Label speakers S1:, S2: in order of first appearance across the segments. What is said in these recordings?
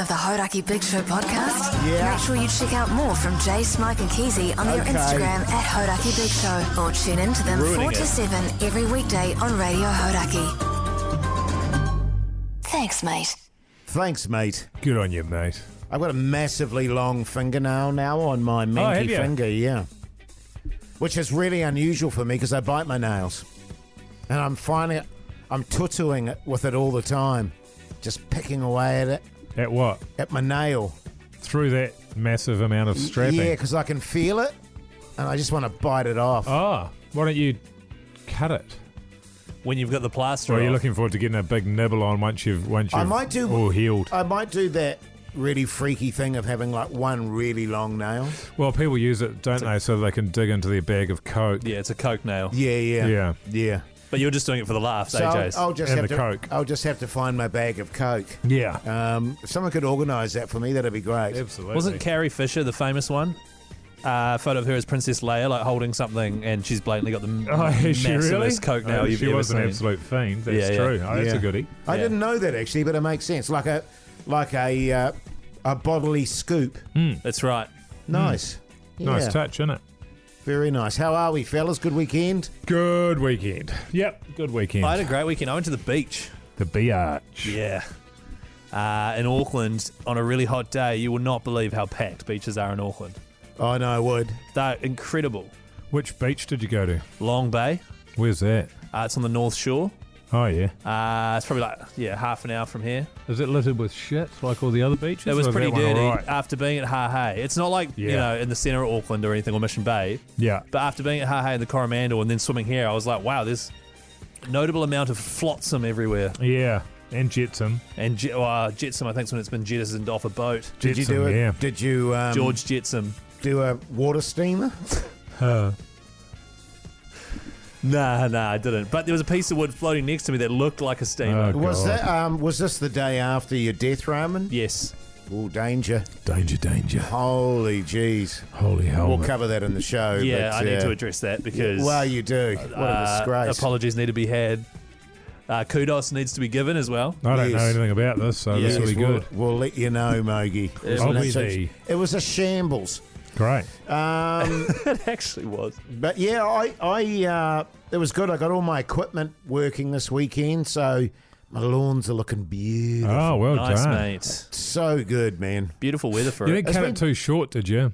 S1: of the Hodaki Big Show podcast?
S2: Yeah.
S1: Make sure you check out more from Jay, Smike and Keezy on their
S2: Okay.
S1: Instagram at Hodaki Big Show, or tune in to them
S3: Ruining
S1: 4 to
S3: it.
S1: 7 every weekday on Radio Hodaki. Thanks, mate.
S2: Thanks, mate.
S4: Good on you, mate.
S2: I've got a massively long fingernail now on my
S4: have
S2: minky
S4: you?
S2: finger, yeah. Which is really unusual for me because I bite my nails. And I'm tutuing it with it all the time. Just picking away at it,
S4: At what?
S2: at my nail.
S4: Through that massive amount of strapping?
S2: Yeah, because I can feel it, and I just want to bite it off.
S4: Oh, why don't you cut it?
S3: When you've got the plaster
S4: Or are you
S3: off.
S4: looking forward to getting a big nibble on once you've
S2: I might do.
S4: all healed?
S2: I might do that really freaky thing of having like one really long nail.
S4: Well, people use it, don't they, so they can dig into their bag of Coke.
S3: Yeah, it's a Coke nail.
S2: Yeah.
S3: But you're just doing it for the laughs,
S2: So
S3: AJ's.
S2: I'll just
S4: And
S2: have
S4: the
S2: to.
S4: Coke.
S2: I'll just have to find my bag of Coke.
S4: Yeah.
S2: If someone could organise that for me, that'd be great.
S4: Absolutely.
S3: Wasn't Carrie Fisher the famous one? Photo of her as Princess Leia, like holding something, and she's blatantly got the
S4: is she really?
S3: massivest Coke nail you've
S4: She
S3: ever
S4: was
S3: seen.
S4: an absolute fiend. That's
S3: Yeah, yeah.
S4: true. Oh, that's
S2: Yeah.
S4: a goodie.
S2: I
S3: Yeah.
S2: didn't know that actually, but it makes sense. Like a bodily scoop.
S3: That's right.
S2: Nice.
S4: Nice
S2: Yeah.
S4: touch, isn't it?
S2: Very nice. How are we, fellas? Good weekend?
S4: Good weekend. Yep, good weekend.
S3: I had a great weekend. I went to the beach.
S4: The Beach.
S3: Yeah. In Auckland, on a really hot day, you will not believe how packed beaches are in Auckland.
S2: I know I would.
S3: They're incredible.
S4: Which beach did you go to?
S3: Long Bay.
S4: Where's that?
S3: It's on the North Shore.
S4: Oh, yeah.
S3: It's probably half an hour from here.
S4: Is it littered with shit like all the other beaches?
S3: It was
S4: or is
S3: pretty
S4: that one
S3: dirty
S4: all right?
S3: after being at Ha-Hay. It's not like,
S4: Yeah.
S3: in the centre of Auckland or anything, or Mission Bay.
S4: Yeah.
S3: But after being at Ha-Hay and the Coromandel and then swimming here, I was like, wow, there's a notable amount of flotsam everywhere.
S4: Yeah. And Jetsam.
S3: And Jetsam, I think, is when it's been jettisoned off a boat.
S2: Did you
S4: Jetsam,
S2: do it?
S4: yeah.
S2: Did you
S3: George Jetsam.
S2: do a water steamer?
S3: Nah, I didn't. But there was a piece of wood floating next to me that looked like a steamer.
S4: Oh,
S2: Was
S4: God.
S2: that? Was this the day after your death, ramen?
S3: Yes.
S2: Oh, danger!
S4: Danger.
S2: Holy jeez!
S4: Holy hell.
S2: We'll cover that in the show.
S3: Yeah,
S2: but,
S3: I need to address that because
S2: Well, you do. What a disgrace!
S3: apologies need to be had. Kudos needs to be given as well.
S4: I don't know
S2: Yes.
S4: anything about this, so this
S2: Yes,
S4: will be good.
S2: We'll let you know, Mogi.
S4: I'll be there.
S2: It was a shambles.
S4: Great.
S3: It actually was.
S2: But yeah, I it was good. I got all my equipment working this weekend, so my lawns are looking beautiful.
S4: Oh, well
S3: Nice,
S4: done.
S3: mate.
S2: So good, man.
S3: Beautiful weather for
S4: You
S3: it.
S4: didn't
S2: It's
S4: cut
S2: been-
S4: it too short, did you?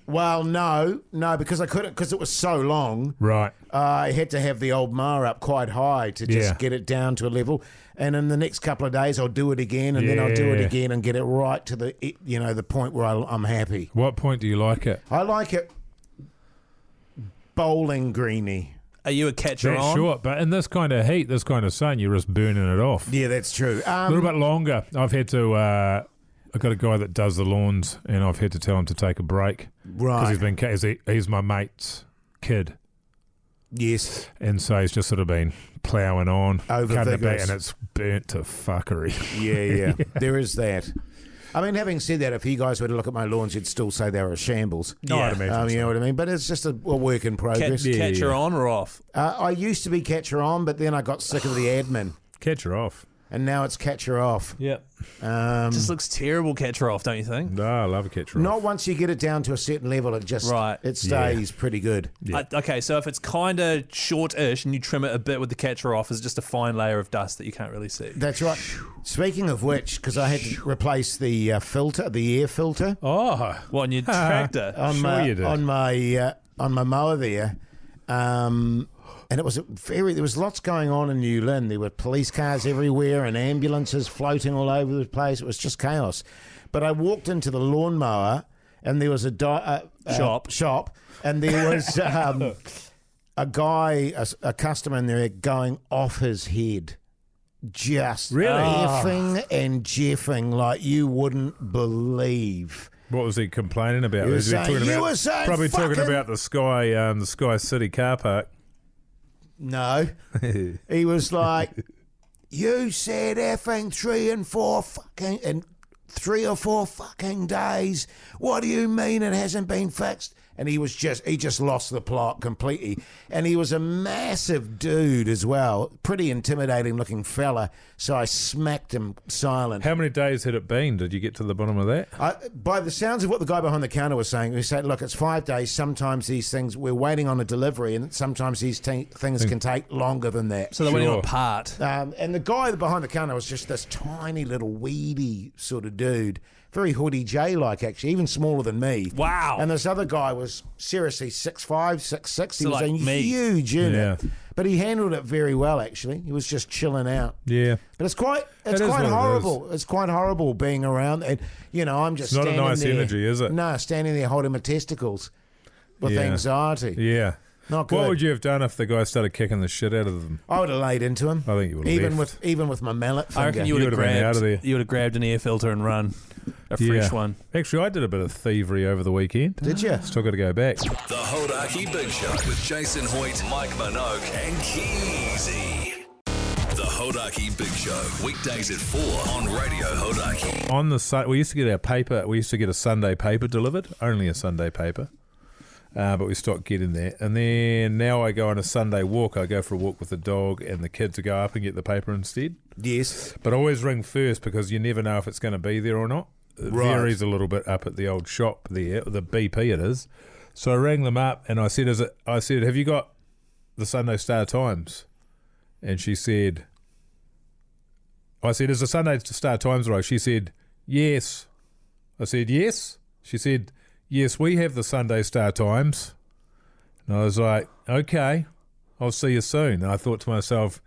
S2: Well, no, because I couldn't, because it was so long.
S4: Right.
S2: I had to have the old mower up quite high to just
S4: Yeah.
S2: get it down to a level. And in the next couple of days, I'll do it again, and then I'll do it
S4: Yeah.
S2: again and get it right to the point where I'm happy.
S4: What point do you like it?
S2: I like it bowling greeny.
S3: Are you a catcher
S4: That's
S3: on?
S4: short, but in this kind of heat, this kind of sun, you're just burning it off.
S2: Yeah, that's true.
S4: A little bit longer. I've had to. I've got a guy that does the lawns, and I've had to tell him to take a break because
S2: Right.
S4: he's my mate's kid,
S2: Yes.
S4: and so he's just sort of been ploughing on,
S2: Over
S4: cutting it back,
S2: vigorous.
S4: and it's burnt to fuckery.
S2: Yeah. There is that. I mean, having said that, if you guys were to look at my lawns, you'd still say they were a shambles.
S4: No, I'd imagine
S2: You
S4: so.
S2: know what I mean? But it's just a work in progress.
S3: Catcher on or off?
S2: I used to be catcher on, but then I got sick of the admin,
S4: Catch her off.
S2: and now it's catcher off.
S3: Yep. Just looks terrible catcher off, don't you think?
S4: No, I love a catcher off.
S2: Not once you get it down to a certain level, it just
S3: Right.
S2: it stays pretty good.
S4: Yeah.
S3: Okay, so if it's kind of short-ish and you trim it a bit with the catcher off, it's just a fine layer of dust that you can't really see.
S2: That's right. Speaking of which, because I had to replace the filter, the air filter
S4: Oh,
S3: What, on your tractor?
S2: on
S4: Sure
S2: my
S4: you did.
S2: on my mower there, and it was there was lots going on in New Lynn. There were police cars everywhere and ambulances floating all over the place. It was just chaos. But I walked into the lawnmower, and there was a shop, and there was a guy, a customer in there going off his head. Just
S4: Really?
S2: effing and jeffing like you wouldn't believe.
S4: what was he complaining about?
S2: He was
S4: he
S2: saying,
S4: talking
S2: "You
S4: about,
S2: were saying
S4: probably talking
S2: fucking-"
S4: about the Sky City car park.
S2: No. He was like, you said effing 3 or 4 fucking days. What do you mean it hasn't been fixed? and he just lost the plot completely. And he was a massive dude as well, pretty intimidating looking fella. So I smacked him silent.
S4: How many days had it been? Did you get to the bottom of that?
S2: By the sounds of what the guy behind the counter was saying, he said, look, it's 5 days. Sometimes these things, we're waiting on a delivery, and sometimes these things can take longer than that.
S3: So they're waiting
S4: Sure.
S3: apart.
S2: And the guy behind the counter was just this tiny little weedy sort of dude. Very Hoodie J-like, actually, even smaller than me.
S3: Wow.
S2: And this other guy was seriously 6'5", 6'6". He
S3: So
S2: was a
S3: like me.
S2: huge unit.
S4: Yeah.
S2: But he handled it very well, actually. He was just chilling out.
S4: Yeah.
S2: But it's quite
S4: is what it
S2: horrible. It's quite horrible being around. And, I'm just
S4: It's not a
S2: standing
S4: nice
S2: there.
S4: energy, is it?
S2: No, standing there holding my testicles with
S4: Yeah.
S2: anxiety.
S4: Yeah.
S2: Not good.
S4: What would you have done if the guy started kicking the shit out of them?
S2: I would have laid into him.
S4: I think you would have
S2: even
S4: left.
S2: with my mallet finger.
S3: I reckon you
S4: You
S3: would have
S4: would've been out of there.
S3: grabbed. You would have grabbed an air filter and run a fresh one.
S4: Actually, I did a bit of thievery over the weekend.
S2: Did you?
S4: Still got to go back.
S5: The Hodaki Big Show with Jason Hoyt, Mike Minogue, and Keezy. The Hodaki Big Show, weekdays at 4 on Radio Hodaki.
S4: On the we used to get our paper. We used to get a Sunday paper delivered, only a Sunday paper. But we stopped getting that. And then now I go on a Sunday walk. I go for a walk with the dog and the kids to go up and get the paper instead.
S2: Yes.
S4: But I always ring first because you never know if it's going to be there or not. It
S2: Right.
S4: varies a little bit up at the old shop there, the BP it is. So I rang them up and I said, have you got the Sunday Star Times? And she said, is the Sunday Star Times right? She said, yes. I said, yes. She said, yes, we have the Sunday Star Times. And I was like, okay, I'll see you soon. And I thought to myself,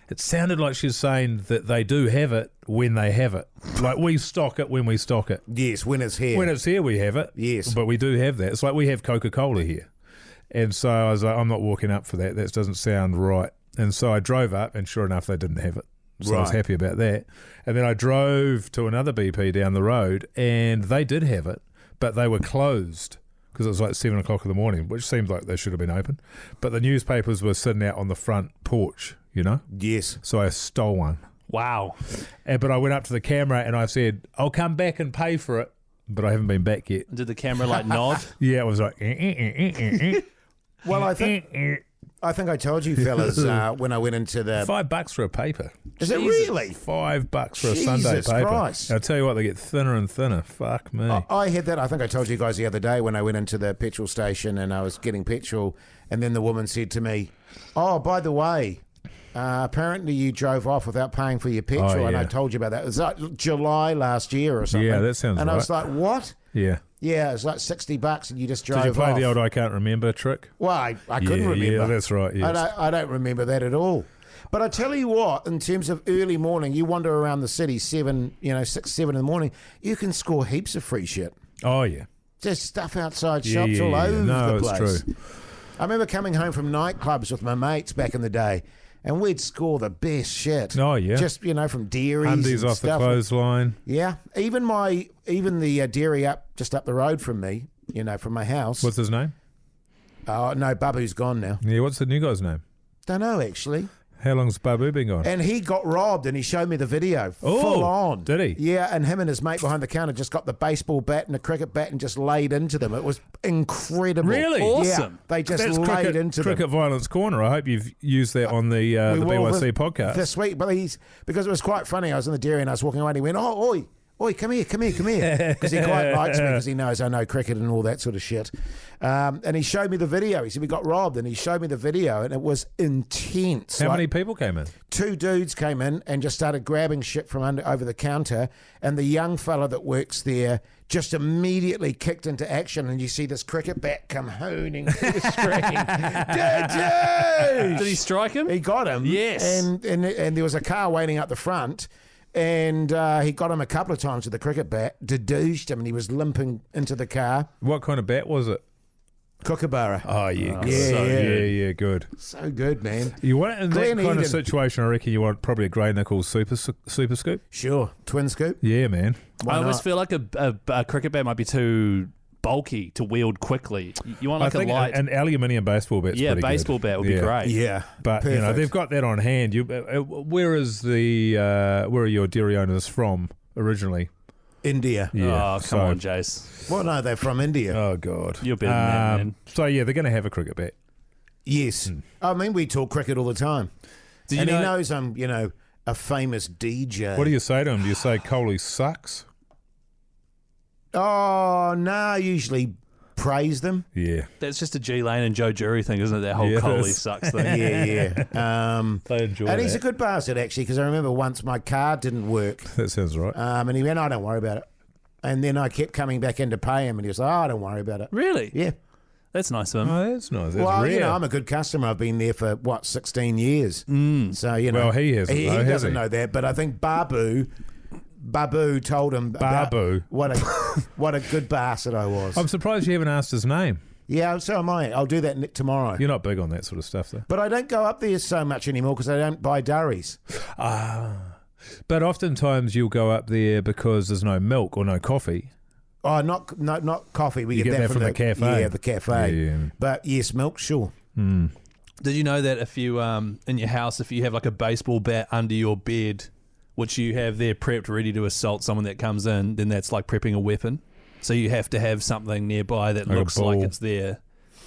S4: it sounded like she was saying that they do have it when they have it. Like we stock it when we stock it.
S2: Yes, when it's here.
S4: When it's here, we have it.
S2: Yes.
S4: But we do have that. It's like we have Coca-Cola here. And so I was like, I'm not walking up for that. That doesn't sound right. And so I drove up, and sure enough, they didn't have it. So I was
S2: Right.
S4: happy about that. And then I drove to another BP down the road, and they did have it, but they were closed because it was like 7 o'clock in the morning, which seemed like they should have been open. But the newspapers were sitting out on the front porch,
S2: Yes.
S4: So I stole one.
S3: Wow.
S4: But I went up to the camera and I said, I'll come back and pay for it. But I haven't been back yet.
S3: Did the camera like nod?
S4: Yeah, it was like,
S2: Well, I think I told you fellas when I went into the...
S4: $5 for a paper.
S2: Is it really?
S4: $5 for a
S2: Jesus
S4: Sunday paper.
S2: Christ.
S4: I'll tell you what, they get thinner and thinner. Fuck me.
S2: I had that. I think I told you guys the other day when I went into the petrol station and I was getting petrol, and then the woman said to me, "Oh, by the way, apparently you drove off without paying for your petrol."
S4: Oh,
S2: And I
S4: yeah.
S2: told you about that. It was like July last year or something.
S4: Yeah, that sounds
S2: And I
S4: right.
S2: was like, "What?"
S4: Yeah.
S2: Yeah, it was like $60 and you just drove
S4: Did you play
S2: off.
S4: the old I can't remember trick?
S2: Well, I couldn't
S4: Yeah,
S2: remember.
S4: yeah, that's right, yes.
S2: I don't remember that at all. But I tell you what, in terms of early morning, you wander around the city 6, 7 in the morning, you can score heaps of free shit.
S4: Oh, yeah.
S2: Just stuff outside
S4: Yeah,
S2: shops
S4: yeah,
S2: all
S4: yeah.
S2: over
S4: No,
S2: the
S4: it's
S2: place.
S4: true.
S2: I remember coming home from nightclubs with my mates back in the day, and we'd score the best shit.
S4: Oh, yeah.
S2: Just, from dairies
S4: Undies
S2: and
S4: off the
S2: stuff.
S4: clothesline.
S2: Yeah. Even the dairy just up the road from me, from my house.
S4: What's his name?
S2: Oh, no, Babu's gone now.
S4: Yeah, what's the new guy's name?
S2: Don't know, actually.
S4: How long's Babu been gone?
S2: And he got robbed, and he showed me the video.
S4: Oh,
S2: full on.
S4: did he?
S2: Yeah, and him and his mate behind the counter just got the baseball bat and the cricket bat and just laid into them. It was incredible.
S4: Really?
S3: Awesome.
S2: Yeah, they just
S4: That's
S2: laid into
S4: Cricket
S2: them.
S4: Violence Corner. I hope you've used that on the
S2: We will
S4: BYC podcast.
S2: this week. But because it was quite funny. I was in the dairy and I was walking away and he went, "Oh, oi, come here. Because he quite likes me because he knows I know cricket and all that sort of shit. And he showed me the video. He said, we got robbed. And he showed me the video and it was intense.
S4: How
S2: Like,
S4: many people came in?
S2: 2 dudes came in and just started grabbing shit from over the counter, and the young fella that works there just immediately kicked into action, and you see this cricket bat come honing through the screen.
S3: Did he strike him?
S2: He got him.
S3: Yes.
S2: And there was a car waiting up the front, and he got him a couple of times with the cricket bat, dedoosed him, and he was limping into the car.
S4: What kind of bat was it?
S2: Kookaburra.
S4: Oh, yeah.
S2: Yeah,
S4: So,
S2: yeah.
S4: yeah, good.
S2: So good, man.
S4: You want in that
S2: Glen
S4: kind
S2: Eden.
S4: of situation, I reckon you want probably a Grey Nichols super scoop.
S2: Sure. Twin scoop.
S4: Yeah, man.
S2: Why
S3: I almost
S2: not?
S3: feel like a cricket bat might be too bulky to wield quickly. You want like
S4: I think
S3: a light...
S4: an aluminium baseball bat's
S3: yeah,
S4: pretty
S3: baseball
S4: good.
S3: bat would be great.
S2: Yeah.
S4: But
S2: Perfect.
S4: they've got that on hand. Where are your dairy owners from originally?
S2: India.
S4: Yeah,
S3: Oh, come on, Jace.
S2: Well, no, they're from India.
S4: Oh God,
S3: You're better than that, man.
S4: So yeah, they're going to have a cricket bat.
S2: Yes. I mean, we talk cricket all the time.
S3: Did you
S2: And
S3: know?
S2: he knows I'm, a famous DJ.
S4: What do you say to him? Do you say Coley sucks?
S2: Oh, no, I usually praise them.
S4: Yeah,
S3: That's just a G Lane and Joe Jury thing, isn't it? That whole
S4: Yeah, it
S3: Coley
S4: is.
S3: sucks thing.
S2: Yeah.
S4: they enjoy
S2: And he's
S4: that.
S2: a good bastard, actually, because I remember once my car didn't work.
S4: That sounds right.
S2: And he went, "Oh, don't worry about it." And then I kept coming back in to pay him, and he was like, "Oh, don't worry about it."
S3: Really?
S2: Yeah.
S3: That's nice of him.
S4: Oh, that's nice. That's
S2: Well,
S4: rare.
S2: I'm a good customer. I've been there for, 16 years. So,
S4: Well, he hasn't,
S2: He
S4: though, has
S2: doesn't
S4: he?
S2: know that, but I think Babu told him about
S4: Babu.
S2: what a good bastard I was.
S4: I'm surprised you haven't asked his name.
S2: Yeah, so am I. I'll do that tomorrow.
S4: You're not big on that sort of stuff, though.
S2: But I don't go up there so much anymore because I don't buy durries.
S4: But oftentimes you'll go up there because there's no milk or no coffee.
S2: Oh, not coffee. We
S4: You get that from the cafe.
S2: Yeah, the cafe.
S4: Yeah.
S2: But yes, milk, sure.
S3: Did you know that if you in your house, if you have like a baseball bat under your bed, which you have there prepped ready to assault someone that comes in, then that's like prepping a weapon. So you have to have something nearby that
S4: Like a
S3: looks like
S4: ball.
S3: it's there.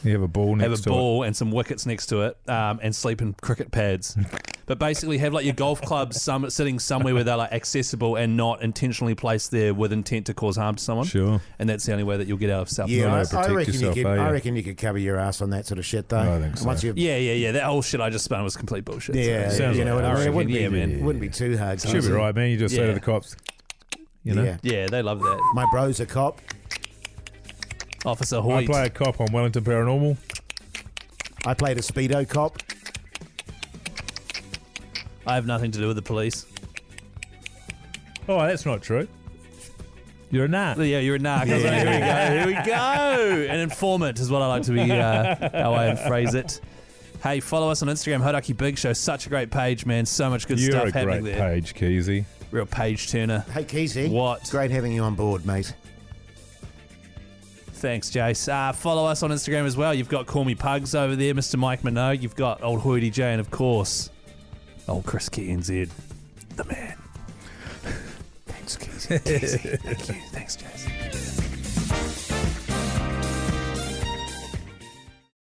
S4: You have a ball next
S3: Have a
S4: to
S3: ball and some wickets next to it, and sleep in cricket pads. But basically, have like your golf clubs sitting somewhere where they're like accessible and not intentionally placed there with intent to cause harm to someone.
S4: it. Sure.
S3: And that's the only way that you'll get out of self.
S2: Yeah,
S4: no,
S2: I
S4: protect
S2: reckon
S4: yourself,
S2: you could.
S4: eh?
S2: I reckon you could cover your ass on that sort of shit, though.
S4: I think so.
S2: Once you,
S3: Yeah. That whole shit I just spun was complete bullshit.
S2: yeah,
S4: Sounds
S2: you know
S4: like
S2: what I mean. It
S3: I
S2: wouldn't
S3: reckon,
S2: be,
S3: yeah, man.
S2: wouldn't be too hard.
S4: Should be right, man. You just say to
S3: Yeah.
S4: the cops, you know.
S2: Yeah.
S3: Yeah, they love that.
S2: My bro's a cop.
S3: Officer
S4: I
S3: Hoyt.
S4: play a cop on Wellington Paranormal.
S2: I played a speedo cop.
S3: I have nothing to do with the police.
S4: Oh, that's not true. You're a nut.
S3: Yeah, you're a narc. Here we go. An informant is what I like to be, how I phrase it. Hey, follow us on Instagram, Hodaki Big Show. Such a great page, man. So much good
S4: You're
S3: stuff
S4: a
S3: happening
S4: great
S3: there.
S4: page, Keezy.
S3: Real page turner.
S2: Hey, Keezy.
S3: What?
S2: Great having you on board, mate.
S3: Thanks, Jace. Follow us on Instagram as well. You've got Call Me Pugs over there, Mr. Mike Minogue. You've got old Hoity J, and of course, old Chris KNZ, the man. Thanks, Keezy. Thank you. Thanks, Jace.